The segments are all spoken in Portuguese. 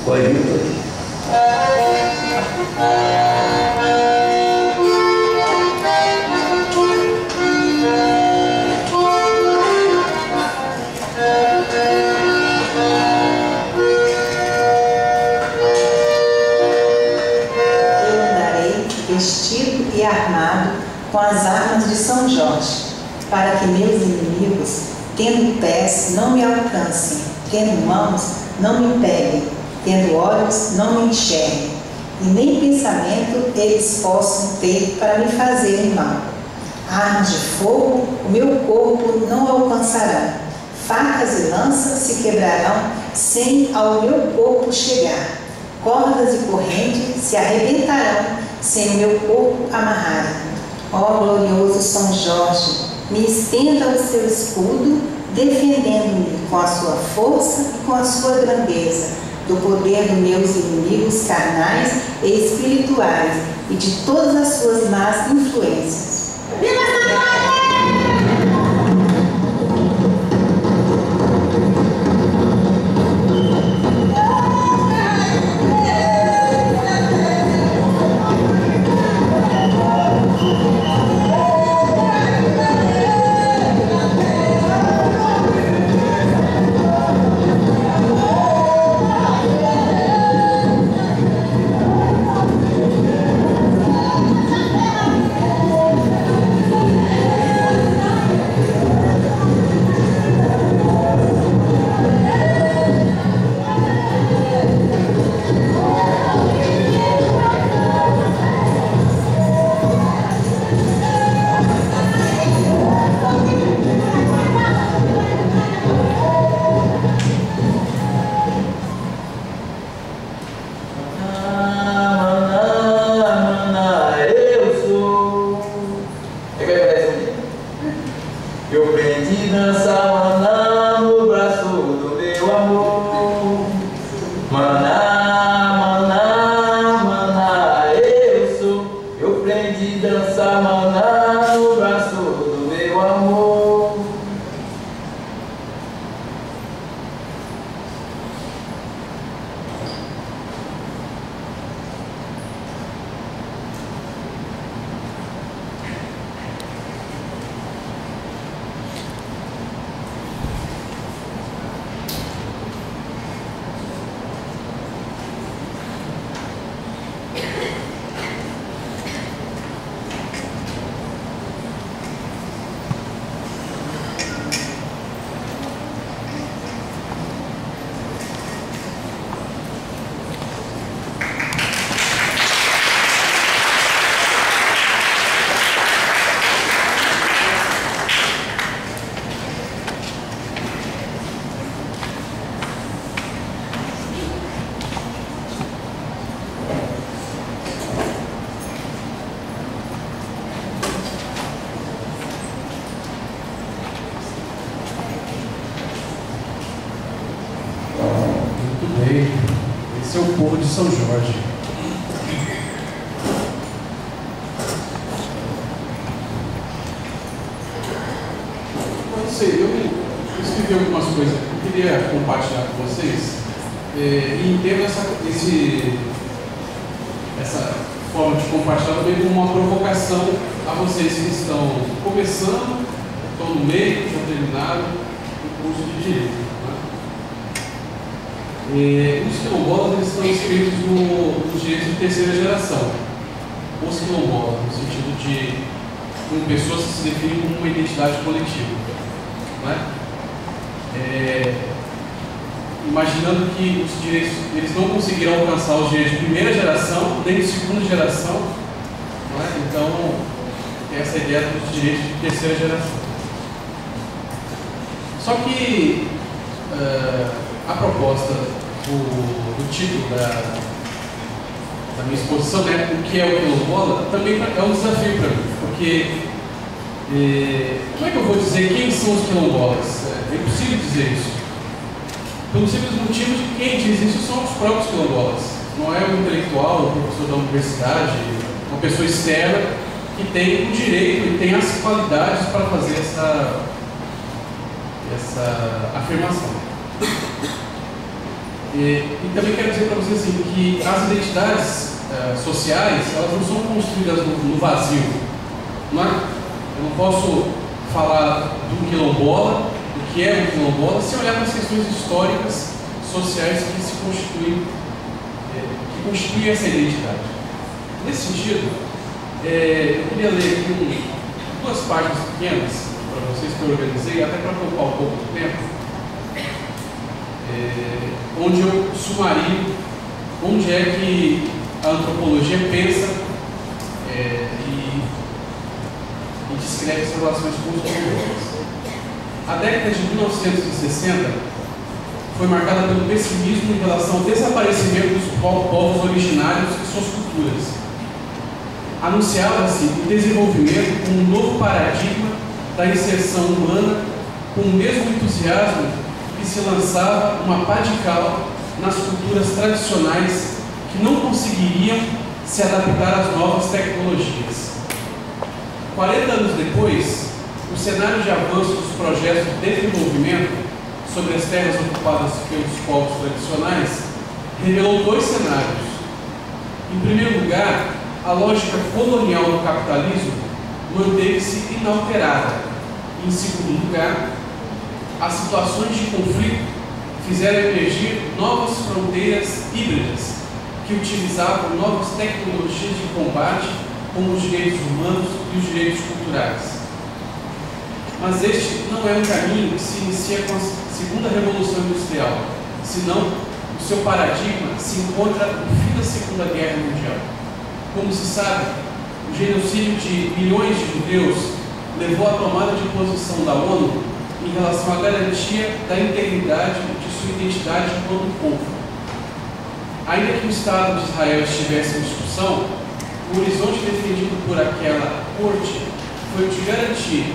Colhido. Vestido e armado com as armas de São Jorge, para que meus inimigos, tendo pés, não me alcancem, tendo mãos, não me peguem, tendo olhos, não me enxerguem, e nem pensamento eles possam ter para me fazerem mal. Armas de fogo o meu corpo não alcançarão, facas e lanças se quebrarão sem ao meu corpo chegar, cordas e correntes se arrebentarão sem o meu corpo amarrarem. Ó glorioso São Jorge, me estenda o seu escudo, defendendo-me com a sua força e com a sua grandeza, do poder dos meus inimigos carnais e espirituais e de todas as suas más influências. Viva São Jorge! Esse é o povo de São Jorge. Não sei, eu escrevi algumas coisas que eu queria compartilhar com vocês. E entendo essa forma de compartilhar também como uma provocação a vocês que estão começando, estão no meio, já terminaram o curso de Direito. Os quilombolas eles estão inscritos nos direitos de terceira geração. Os quilombolas, no sentido de como pessoas que se definem como uma identidade coletiva. Imaginando que os direitos, eles não conseguiram alcançar os direitos de primeira geração, nem de segunda geração. Então, tem essa ideia dos direitos de terceira geração. Só que a proposta do título da minha exposição, o que é o quilombola, também é um desafio para mim, porque como é que eu vou dizer quem são os quilombolas? É impossível dizer isso, pelo simples motivo de que quem diz isso são os próprios quilombolas, não é um intelectual, um professor da universidade, uma pessoa externa que tem o direito e tem as qualidades para fazer essa afirmação. E também quero dizer para vocês assim, que as identidades sociais, elas não são construídas no vazio. Não é? Eu não posso falar do quilombola, do que é o quilombola, sem olhar para as questões históricas, sociais que se constituem, que constituem essa identidade. Nesse sentido, eu queria ler aqui duas páginas pequenas para vocês que eu organizei, até para poupar um pouco do tempo, onde eu sumario onde é que a antropologia pensa e descreve as relações construtoras. A década de 1960 foi marcada pelo pessimismo em relação ao desaparecimento dos povos originários e suas culturas. Anunciava-se o desenvolvimento como um novo paradigma da inserção humana, com o mesmo entusiasmo que se lançava uma pá de cal nas culturas tradicionais que não conseguiriam se adaptar às novas tecnologias. 40 anos depois, o cenário de avanço dos projetos de desenvolvimento sobre as terras ocupadas pelos povos tradicionais revelou dois cenários. Em primeiro lugar, a lógica colonial do capitalismo manteve-se inalterada. Em segundo lugar, as situações de conflito fizeram emergir novas fronteiras híbridas que utilizavam novas tecnologias de combate, como os direitos humanos e os direitos culturais. Mas este não é um caminho que se inicia com a segunda revolução industrial, senão o seu paradigma se encontra no fim da Segunda Guerra Mundial. Como se sabe, o genocídio de milhões de judeus levou à tomada de posição da ONU em relação à garantia da integridade de sua identidade enquanto povo. Ainda que o Estado de Israel estivesse em discussão, o horizonte defendido por aquela corte foi o de garantir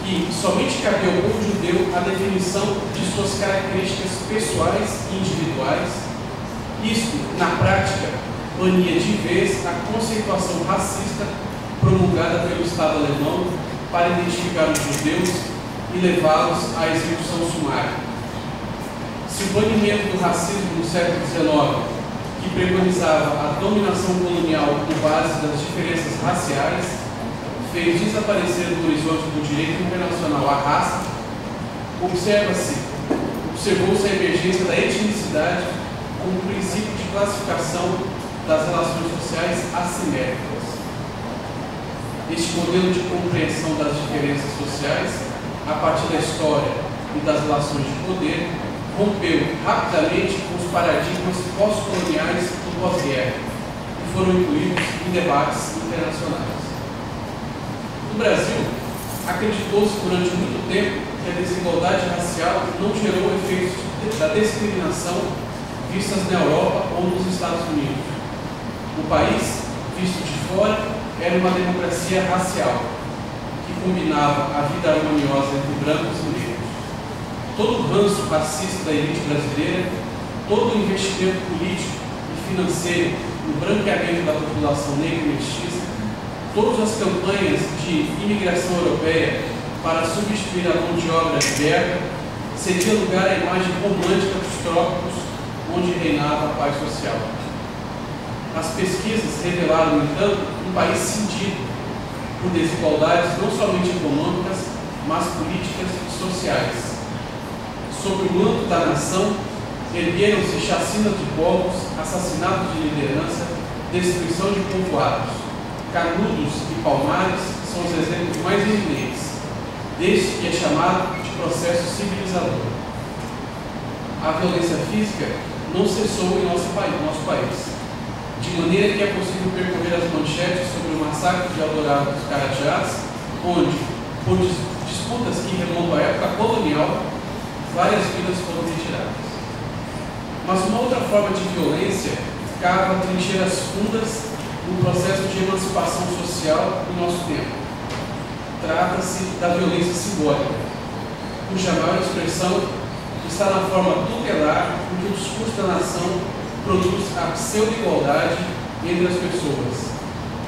que somente cabia ao povo judeu a definição de suas características pessoais e individuais. Isto, na prática, bania de vez a conceituação racista promulgada pelo Estado alemão para identificar os judeus e levá-los à execução sumária. Se o banimento do racismo no século XIX, que preconizava a dominação colonial com base das diferenças raciais, fez desaparecer do horizonte do direito internacional a raça, observou-se a emergência da etnicidade como princípio de classificação das relações sociais assimétricas. Este modelo de compreensão das diferenças sociais, a partir da história e das relações de poder, rompeu rapidamente com os paradigmas pós-coloniais do pós-guerra e foram incluídos em debates internacionais. No Brasil, acreditou-se durante muito tempo que a desigualdade racial não gerou efeitos da discriminação vistas na Europa ou nos Estados Unidos. O país, visto de fora, era uma democracia racial, que combinava a vida harmoniosa entre brancos e negros. Todo o ranço racista da elite brasileira, todo o investimento político e financeiro no branqueamento da população negra e mestiça, todas as campanhas de imigração europeia para substituir a mão de obra liberta, cedia lugar à imagem romântica dos trópicos, onde reinava a paz social. As pesquisas revelaram, no entanto, um país cindido por desigualdades não somente econômicas, mas políticas e sociais. Sob o manto da nação, ergueram-se chacinas de povos, assassinatos de liderança, destruição de povoados. Canudos e Palmares são os exemplos mais evidentes, deste que é chamado de processo civilizador. A violência física não cessou em nosso país, de maneira que é possível percorrer as manchetes sobre o massacre de Eldorado dos Carajás, onde, por disputas que remontam à época colonial, várias vidas foram retiradas. Mas uma outra forma de violência cava trincheiras fundas no processo de emancipação social do nosso tempo. Trata-se da violência simbólica, cuja maior expressão está na forma tutelar em que o discurso da nação produz a pseudo-igualdade entre as pessoas,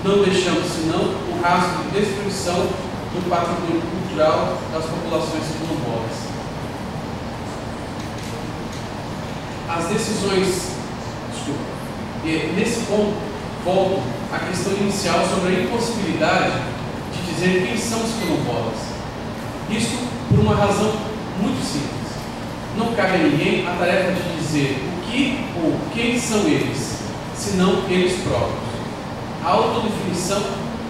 não deixando senão o rastro de destruição do patrimônio cultural das populações quilombolas. as decisões, nesse ponto, volto à questão inicial sobre a impossibilidade de dizer quem são os quilombolas. Isso por uma razão muito simples. Não cabe a ninguém a tarefa de dizer o que ou quem são eles, senão eles próprios. A autodefinição,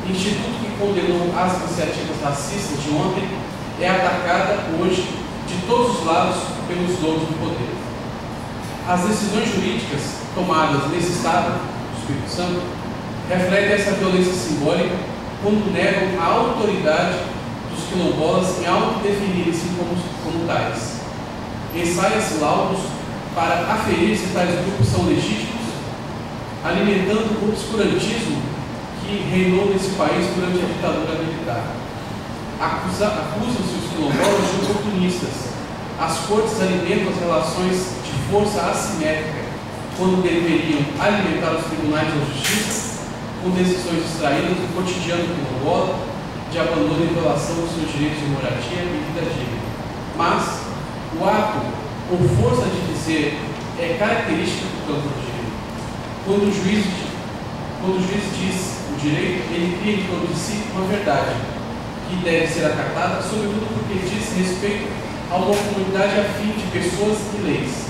instituto que condenou as iniciativas racistas de ontem, é atacada hoje de todos os lados pelos donos do poder. As decisões jurídicas tomadas nesse Estado do Espírito Santo refletem essa violência simbólica quando negam a autoridade dos quilombolas em autodefinirem-se como tais. Ensaia-se laudos para aferir se tais grupos são legítimos, alimentando o obscurantismo que reinou nesse país durante a ditadura militar. Acusam-se os quilombolas de oportunistas. As cortes alimentam as relações de força assimétrica, quando deveriam alimentar os tribunais da justiça com decisões extraídas do cotidiano quilombola, de abandono e violação dos seus direitos de moradia e vida digna. Mas o ato ou força de dizer é característica do campo do direito. Quando o juiz diz o direito, ele cria em torno de si uma verdade que deve ser acatada, sobretudo porque diz respeito a uma comunidade afim de pessoas e leis.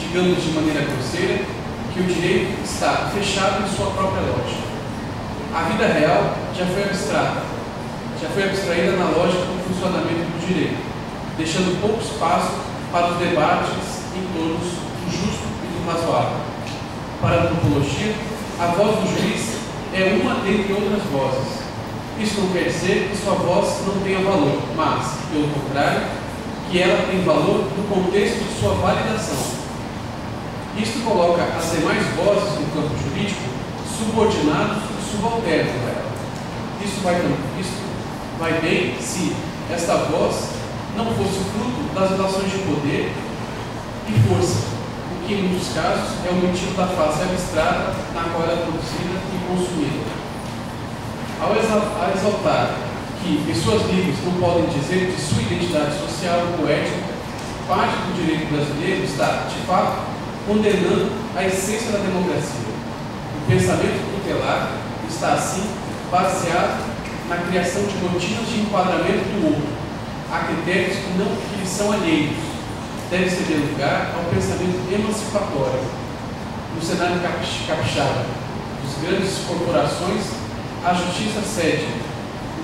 Digamos de maneira grosseira que o direito está fechado em sua própria lógica. A vida real já foi abstraída na lógica do funcionamento do direito, deixando pouco espaço para os debates em torno do justo e do razoável. Para a antropologia, a voz do juiz é uma dentre outras vozes. Isso não quer dizer que sua voz não tenha valor, mas, pelo contrário, que ela tem valor no contexto de sua validação. Isto coloca as demais vozes do campo jurídico subordinados e subalternos a ela. Isso vai bem se esta voz não fosse fruto das relações de poder e força, o que em muitos casos é omitido da face abstrata na qual ela é produzida e consumida. Ao exaltar que pessoas livres não podem dizer de sua identidade social ou étnica, parte do direito brasileiro está, de fato, condenando a essência da democracia. O pensamento tutelar está, assim, baseado na criação de rotinas de enquadramento do outro, a critérios que lhe são alheios. Deve ceder lugar ao pensamento emancipatório. No cenário capixaba das grandes corporações, a justiça cede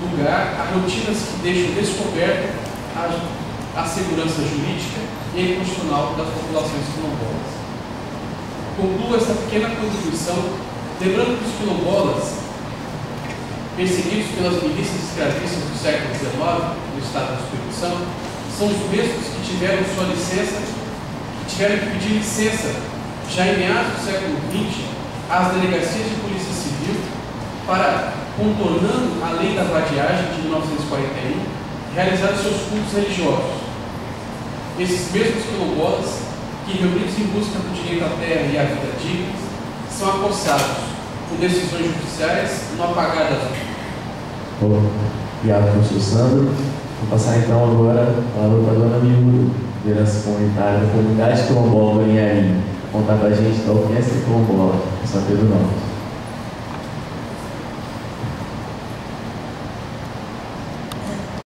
lugar a rotinas que deixam descoberta a segurança jurídica e constitucional das populações quilombolas. Concluo esta pequena contribuição lembrando que os quilombolas, perseguidos pelas milícias escravistas do século XIX no estado do Espírito Santo, são os mesmos que tiveram que pedir licença já em meados do século XX às delegacias de polícia civil para, contornando a lei da vadiagem de 1941, realizar seus cultos religiosos. Esses mesmos quilombolas, que reunidos em busca do direito à terra e à vida digna, são acossados com decisões judiciais no apagar das luzes. Obrigado, professor Sandro. Vou passar então agora a palavra para a dona Miúda, liderança comunitária da comunidade quilombola do Aninharim, contar para a gente da Orquestra Quilombola, em São Pedro Norte.